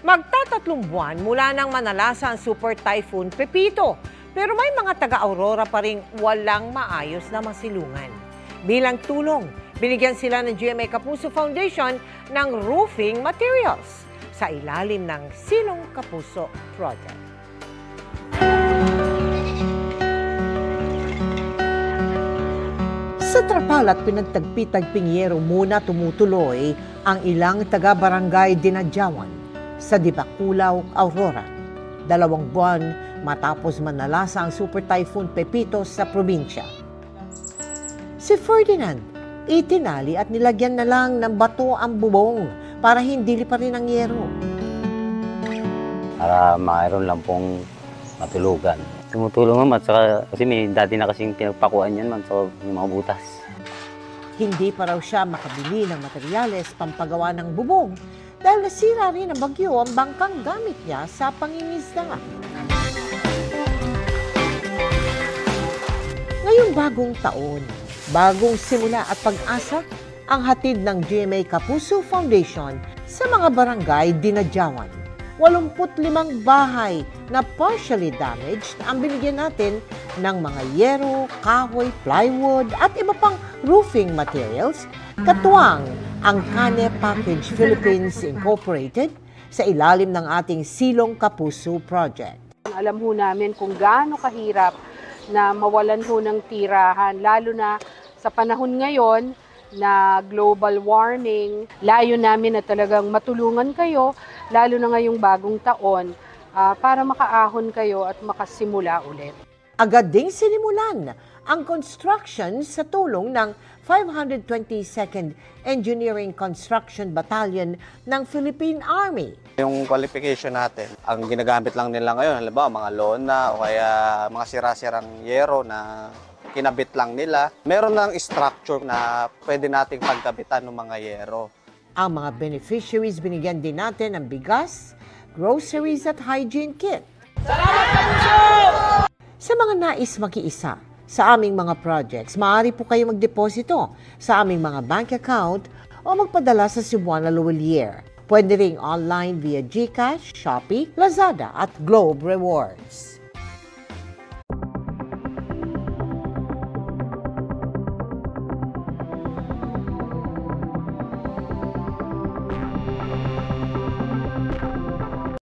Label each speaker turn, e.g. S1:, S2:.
S1: Magtatatlong buwan mula nang manalasa ang Super Typhoon Pepito, pero may mga taga-Aurora pa ring walang maayos na masilungan. Bilang tulong, binigyan sila ng GMA Kapuso Foundation ng roofing materials sa ilalim ng Silong Kapuso Project. Sa trapal at pinagtagpi-tagping yero muna tumutuloy ang ilang taga-barangay Dinadyawan sa Dibakulaw, Aurora. 2 buwan matapos manalasa ang Super Typhoon Pepito sa probinsya. Si Ferdinand, itinali at nilagyan na lang ng bato ang bubong para hindi liparin ang yero.
S2: Para mayroon lang pong matulugan. Tumutulong naman, kasi may dati na kasing pinagpakuan yan man, so yung mga butas.
S1: Hindi pa raw siya makabili ng materyales pampagawa ng bubong dahil nasira rin ng bagyo ang bangkang gamit niya sa pangingisda. Ngayong bagong taon, bagong simula at pag-asa ang hatid ng GMA Kapuso Foundation sa mga barangay Dinadyawan. 85 bahay na partially damaged ang binigyan natin ng mga yero, kahoy, plywood at iba pang roofing materials, katuwang ang Kane Package Philippines Incorporated sa ilalim ng ating Silong Kapuso Project.
S3: Alam ho namin kung gaano kahirap na mawalan ho ng tirahan, lalo na sa panahon ngayon na global warming. Layo namin na talagang matulungan kayo, lalo na ngayong bagong taon, para makaahon kayo at makasimula ulit.
S1: Agad ding sinimulan ang construction sa tulong ng 522nd Engineering Construction Battalion ng Philippine Army.
S4: Yung qualification natin, ang ginagamit lang nila ngayon, halimbawa mga lona o kaya mga sira-sirang yero na kinabit lang nila. Meron ng structure na pwede nating pagkabitan ng mga yero.
S1: Ang mga beneficiaries binigyan din natin ng bigas, groceries at hygiene kit. Salamat po! Sa mga nais makiisa sa aming mga projects, maaari po kayo magdeposito sa aming mga bank account o magpadala sa Cebuana Luwalier. Pwede ring online via GCash, Shopee, Lazada at Globe Rewards.